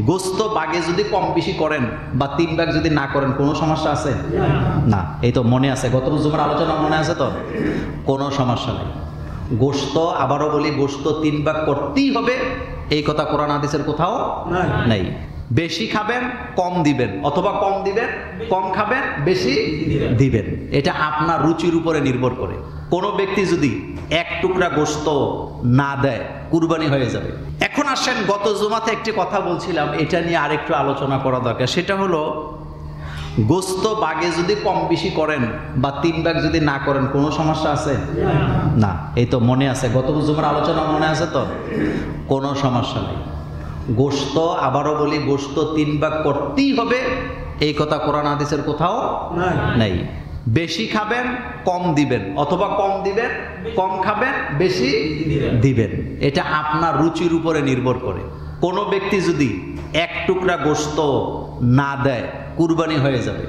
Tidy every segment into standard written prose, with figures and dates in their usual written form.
গোস্ত বাগে যদি কম বেশি করেন বা 3 ভাগ যদি না করেন কোনো সমস্যা আছে? না। এই তো মনে আছে, গত জুমার আলোচনা মনে আছে তো? কোনো সমস্যা নেই। গোস্ত, আবারও বলি, গোস্ত 3 ভাগ করতেই হবে, এই কথা কোরআন হাদিসের কোথাও নাই। বেশি খাবেন কম দিবেন, অথবা কম দিবেন কম খাবেন, বেশি দিবেন, এটা আপনার রুচির উপরে নির্ভর করে। কোনো ব্যক্তি যদি 1 টুকরা গোস্ত না দেয়, কুরবানি হয়ে যাবে। এখন আসেন, গত জুমাতে একটি কথা বলছিলাম, এটা নিয়ে আরেকটু আলোচনা করা দরকার। সেটা হলো, গোস্ত বাগে যদি কম বেশি করেন বা 3 ভাগ যদি না করেন কোনো সমস্যা আছে? না। এই তো মনে আছে, গত জুমার আলোচনা মনে আছে তো? কোনো সমস্যা নেই। গোস্ত, আবারও বলি, গোস্ত 3 ভাগ করতেই হবে, এই কথা কোরআন হাদিসের কোথাও নাই। বেশি খাবেন কম দিবেন, অথবা কম দিবেন কম খাবেন, বেশি দিবেন, এটা আপনার রুচির উপরে নির্ভর করে। কোনো ব্যক্তি যদি 1 টুকরা গোস্ত না দেয়, কুরবানি হয়ে যাবে,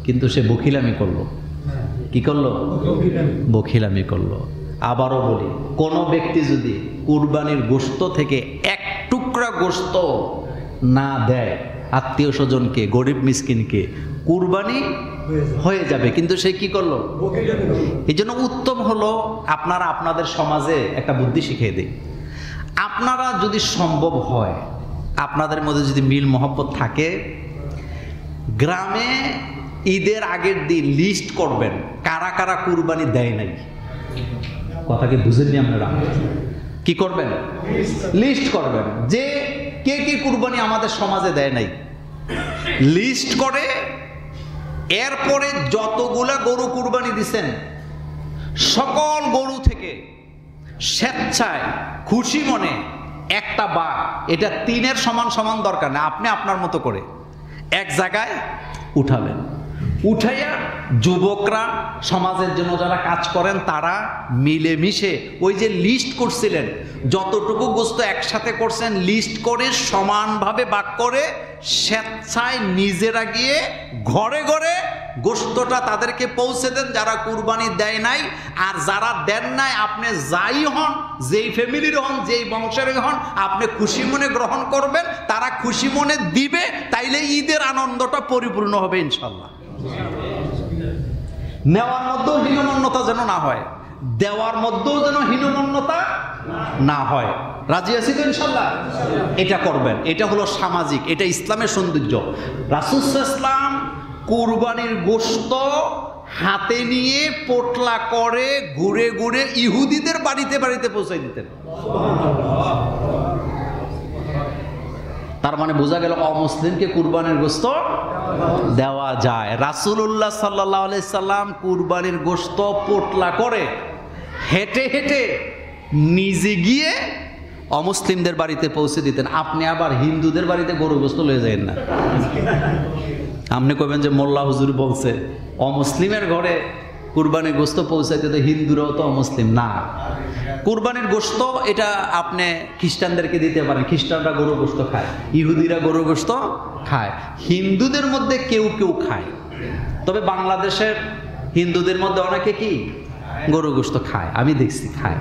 কিন্তু সে বখিলামি করলো। কি করলো? বখিলামি করলো। আবারও বলি, কোনো ব্যক্তি যদি কুরবানির গোস্ত থেকে 1 টুকরা গোস্ত না দেয় আত্মীয় স্বজনকে, গরিব মিসকিনকে, কুরবানি হয়ে যাবে, কিন্তু সে কি করলো? এই জন্য উত্তম হলো, আপনারা আপনাদের সমাজে একটা বুদ্ধি শিখিয়ে দিন। আপনারা যদি সম্ভব হয়, আপনাদের মধ্যে যদি মিল মহব্বত থাকে, গ্রামে ঈদের আগের দিন লিস্ট করবেন কারা কারা কুরবানি দেয় নাই। কথা কি বুঝেননি আপনারা? কি করবেন? লিস্ট করবেন যে কে কে কুরবানি আমাদের সমাজে দেয় নাই। লিস্ট করে এরপরে যতগুলা গরু কুরবানি দিছেন, সকল গরু থেকে স্বেচ্ছায় খুশি মনে একটা বাঘ, এটা 3-এর সমান সমান দরকার না, আপনি আপনার মতো করে এক জায়গায় উঠাবেন। উঠাইয়া যুবকরা, সমাজের জন্য যারা কাজ করেন, তারা মিলেমিশে ওই যে লিস্ট করছিলেন, যতটুকু গোস্ত একসাথে করছেন, লিস্ট করে সমানভাবে ভাগ করে স্বেচ্ছায় নিজেরা গিয়ে ঘরে ঘরে গোস্তটা তাদেরকে পৌঁছে দেন, যারা কুরবানি দেয় নাই। আর যারা দেন নাই, আপনি যাই হন, যেই ফ্যামিলির হন, যেই বংশের হন, আপনি খুশি মনে গ্রহণ করবেন, তারা খুশি মনে দিবে, তাইলে ঈদের আনন্দটা পরিপূর্ণ হবে ইনশাল্লাহ। নেওয়ার মধ্যেও হীনমন্যতা যেন না হয়, দেওয়ার মধ্যেও যেন হীনমন্যতা না হয়। রাজি আছি তো ইনশাল্লাহ? এটা করবেন, এটা হলো সামাজিক, এটা ইসলামের সৌন্দর্য। রাসূল সাল্লাল্লাহু আলাইহি ওয়াসাল্লাম কুরবানির গোশত হাতে নিয়ে পোটলা করে ঘুরে ঘুরে ইহুদিদের বাড়িতে বাড়িতে পৌঁছে দিতেন। তার মানে বোঝা গেল অমুসলিমকে কুরবানির গোশত দেওয়া যায়। রাসূলুল্লাহ সাল্লাল্লাহু আলাইহি সাল্লাম কুরবানির গোশত পোটলা করে হেঁটে হেঁটে নিজে গিয়ে অমুসলিমদের বাড়িতে পৌঁছে দিতেন। আপনি আবার হিন্দুদের বাড়িতে গরু গোশত লয়ে যাবেন না। আপনি কইবেন যে মোল্লা হুজুর বলছে অমুসলিমের ঘরে কুরবানির গোশত পৌঁছাইতে, তো হিন্দুরাও তো অমুসলিম না। কুরবানির গোশত এটা আপনি খ্রিস্টানদেরকে দিতে পারেন, খ্রিস্টানরা গরু গোশত খায়, ইহুদিরা গরু গোশত খায়, হিন্দুদের মধ্যে কেউ কেউ খায়। তবে বাংলাদেশের হিন্দুদের মধ্যে অনেকে কি গরু গোশত খায়, আমি দেখছি খায়,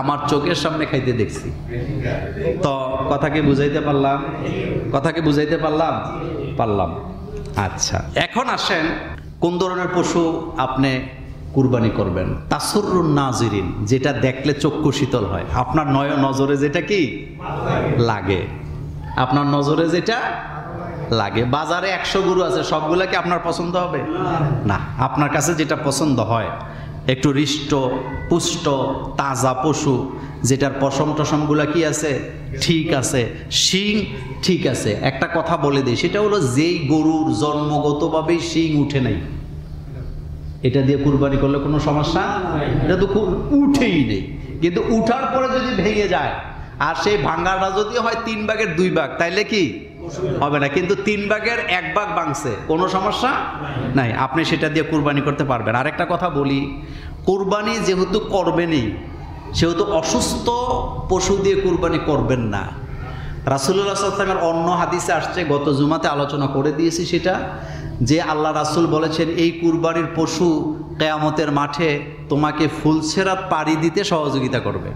আমার চোখের সামনে খাইতে দেখছি। তো কথাকে বুঝাইতে পারলাম? কথাকে বুঝাইতে পারলাম? পারলাম। আচ্ছা, এখন আসেন কোন ধরনের পশু আপনি কুরবানি করবেন। তাসুরুন নাজিরিন, যেটা দেখলে চক্ষু শীতল হয়, আপনার নজরে যেটা কি লাগে, আপনার নজরে যেটা লাগে। বাজারে 100 গরু আছে, সবগুলা কি আপনার পছন্দ হবে? না। আপনার কাছে যেটা পছন্দ হয়, একটু হৃষ্ট পুষ্ট তাজা পশু, যেটার পশম টসমগুলা কি আছে ঠিক আছে, শিং ঠিক আছে। একটা কথা বলে দিই, সেটা হলো যেই গরুর জন্মগতভাবেই শিং উঠে নাই, এটা দিয়ে কুরবানি করলে কোনো সমস্যা, এটা তো উঠেই নেই। কিন্তু উঠার পরে যদি ভেঙে যায়, আর সেই ভাঙ্গাটা যদি হয় 3 ভাগের 2 ভাগ, তাইলে কি হবে না। কিন্তু 3 ভাগের 1 ভাগ ভাঙছে, কোনো সমস্যা নাই, আপনি সেটা দিয়ে কুরবানি করতে পারবেন। আরেকটা কথা বলি, কুরবানি যেহেতু করবেনই, সেহেতু অসুস্থ পশু দিয়ে কুরবানি করবেন না। রাসূলুল্লাহ সাল্লাল্লাহু আলাইহি ওয়াসাল্লামের অন্য হাদিসে আসছে, গত জুমাতে আলোচনা করে দিয়েছি সেটা, যে আল্লাহ রাসূল বলেছেন এই কুরবানির পশু কিয়ামতের মাঠে তোমাকে ফুলসিরাত পাড়ি দিতে সহযোগিতা করবে।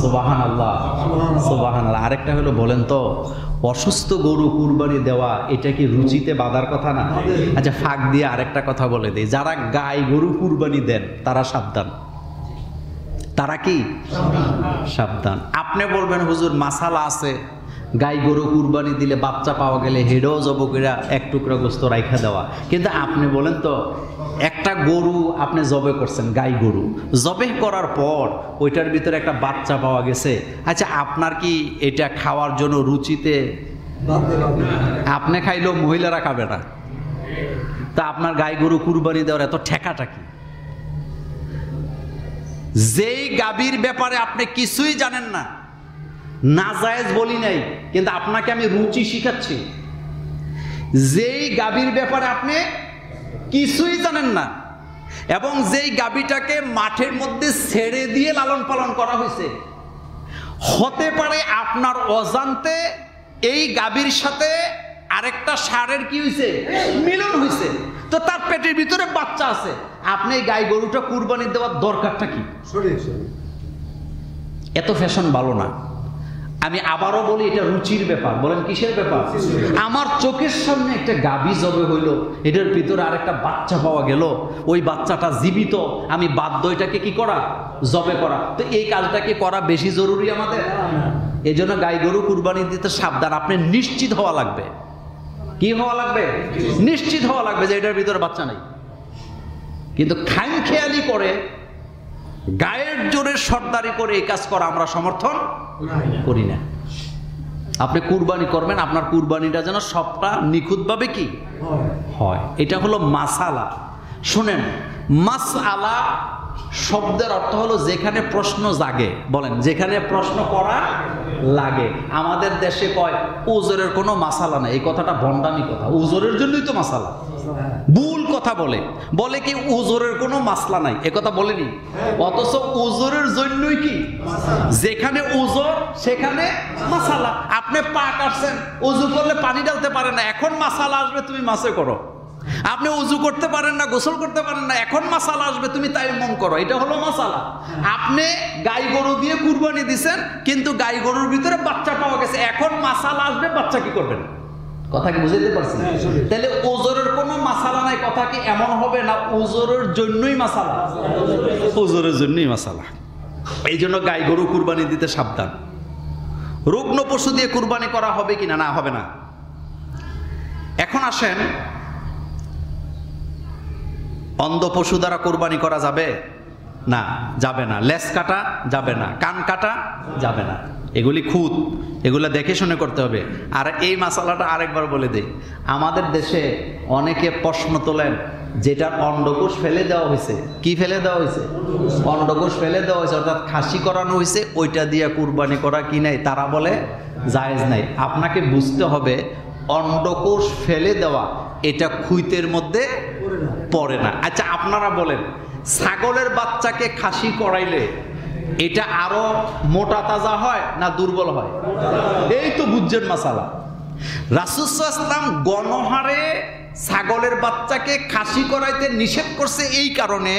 সুবহানাল্লাহ, সুবহানাল্লাহ। আরেকটা হলো, বলেন তো, অসুস্থ গরু কুরবানি দেওয়া এটা কি রুচিতে বাধার কথা না? আচ্ছা, ফাঁক দিয়ে আরেকটা কথা বলে দিই, যারা গাই গরু কুরবানি দেন তারা সাবধান। তারা কি সাবধান? আপনি বলবেন হুজুর মাসালা আছে, গাই গরু কুরবানি দিলে বাচ্চা পাওয়া গেলে হেডেও জবকেরা এক টুকরা গোস্ত রাইখা দেওয়া, কিন্তু আপনি বলেন তো একটা গরু আপনি জবে করছেন, গাই গরু জবে করার পর ওইটার ভিতরে একটা বাচ্চা পাওয়া গেছে, আচ্ছা আপনার কি এটা খাওয়ার জন্য রুচিতে? আপনি খাইলেও মহিলারা খাবে না, তা আপনার গাই গরু কুরবানি দেওয়ার এত ঠেকাটা কি? যেই গাভীর ব্যাপারে আপনি কিছুই জানেন না, নাজায়েজ বলি নাই, কিন্তু আপনাকে আমি রুচি শিখাচ্ছি। যেই গাভীর ব্যাপারে আপনি কিছুই জানেন না এবং যেই গাভীটাকে মাঠের মধ্যে ছেড়ে দিয়ে লালন পালন করা হয়েছে, হতে পারে আপনার অজান্তে এই গাভীর সাথে আরেকটা ষাঁড়ের কি হয়েছে, মিলন হয়েছে, তো তার পেটের ভিতরে বাচ্চা আছে, আপনি এই গাই গরুটা কুরবানি দেওয়ার দরকারটা কি? এত ফ্যাশন ভালো না। আমি আবারও বলি, এটা রুচির ব্যাপার। বলেন কিসের ব্যাপার? আমার চোখের সামনে একটা গাভী জবে হইল, এটার ভিতরে আরেকটা বাচ্চা পাওয়া গেল, ওই বাচ্চাটা জীবিত, আমি বাধ্য এটাকে কি করা, জবে করা। তো এই কাজটাকে করা বেশি জরুরি আমাদের। এই জন্য গাই গরু কুরবানি দিতে সাবধান। আপনি নিশ্চিত হওয়া লাগবে। কি হওয়া লাগবে? নিশ্চিত হওয়া লাগবে যে এটার ভিতরে বাচ্চা নেই। কিন্তু খামখেয়ালি করে গায়ের জোরে সর্দারি করে এই কাজ করা আমরা সমর্থন করি না। আপনি কুরবানি করবেন, আপনার কুরবানিটা যেন সবটা নিখুঁতভাবে কি হয়, এটা হলো মাসালা। শুনেন, মাসআলা শব্দের অর্থ হলো যেখানে প্রশ্ন জাগে। বলেন, যেখানে প্রশ্ন করা লাগে। আমাদের দেশে কয় ওজরের কোনো মাসালা নাই, এই কথাটা ভণ্ডামি কথা। ওজরের জন্যই তো মাসালা, ভুল কথা বলে। বলে কি ওজরের কোনো মাসলা নাই, এ কথা বলেনি, অথচ ওজরের জন্যই কি, যেখানে ওজর সেখানে মাসালা। আপনি পা কাটছেন, ওযু করলে পানি ঢালতে পারেন না, এখন মাসালা আসবে তুমি মাসে করো। আপনি ওযু করতে পারেন না, গোসল করতে পারেন না, এখন মাসালা আসবে তুমি তায়াম্মুম করো। এটা হলো মাসালা। আপনি গাই গরু দিয়ে কুরবানি দিবেন, কিন্তু গাই গরুর ভিতরে বাচ্চা পাওয়া গেছে, এখন মাসালা আসবে, বাচ্চা কি করবেন? কথা কি বুঝাইতে পারছি? তাহলে ওজরের কোনো মাসালা নাই, কথা কি এমন হবে না ওজরের জন্যই মাসালা? ওজরের জন্যই মাসালা। এই জন্য গাই গরু কুরবানি দিতে সাবধান। রুগ্ন পশু দিয়ে কুরবানি করা হবে কিনা? না, হবে না। এখন আসেন, অন্ধ পশু দ্বারা কোরবানি করা যাবে না? যাবে না। লেজ কাটা যাবে না, কান কাটা যাবে না, এগুলি খুঁত, এগুলো দেখে শুনে করতে হবে। আর এই মাসালাটা আরেকবার বলে দিই, আমাদের দেশে অনেকে প্রশ্ন তোলেন, যেটার অন্ডকোষ ফেলে দেওয়া হয়েছে। কি ফেলে দেওয়া হয়েছে? অন্ডকোষ ফেলে দেওয়া হয়েছে, অর্থাৎ খাসি করানো হয়েছে, ওইটা দিয়ে কুরবানি করা কি নাই? তারা বলে জায়েজ নাই। আপনাকে বুঝতে হবে, অন্ডকোষ ফেলে দেওয়া এটা খুইতের মধ্যে পড়ে না। আচ্ছা, আপনারা বলেন, ছাগলের বাচ্চাকে খাসি করাইলে এটা আরো মোটা তাজা হয় না দুর্বল হয়? এই তো বুঝছেন মাসালা। রাসূল সাল্লাল্লাহু আলাইহি ওয়াসাল্লাম গণহারে ছাগলের বাচ্চাকে খাসি করাইতে নিষেধ করছে। এই কারণে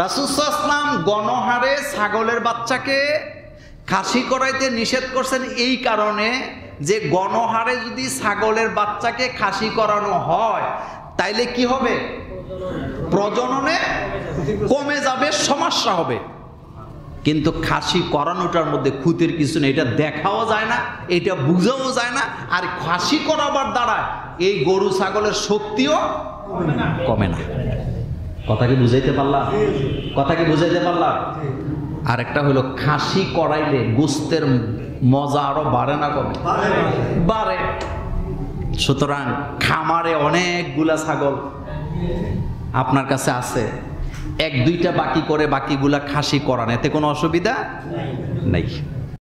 রাসূল সাল্লাল্লাহু আলাইহি ওয়াসাল্লাম গণহারে ছাগলের বাচ্চাকে খাসি করাইতে নিষেধ করছেন এই কারণে যে গণহারে যদি ছাগলের বাচ্চাকে খাসি করানো হয় তাইলে কি হবে? প্রজননে কমে যাবে, সমস্যা হবে। কিন্তু খাসি করানোটার মধ্যে খুঁতের কিছু নেই, এটা দেখাও যায় না, এটা বুঝাও যায় না। আর খাসি করাবার দ্বারা এই গরু ছাগলের শক্তিও কমে না। কথা কি বুঝাইতে পারলাম? কথা কি বুঝাইতে পারলাম? আর একটা হলো, খাসি করাইলে গোস্তের মজা আরো বাড়ে না কমে? বাড়ে। সুতরাং খামারে অনেকগুলা ছাগল আপনার কাছে আছে, এক দুইটা বাকি করে বাকিগুলা খাসি করান, এতে কোনো অসুবিধা নেই।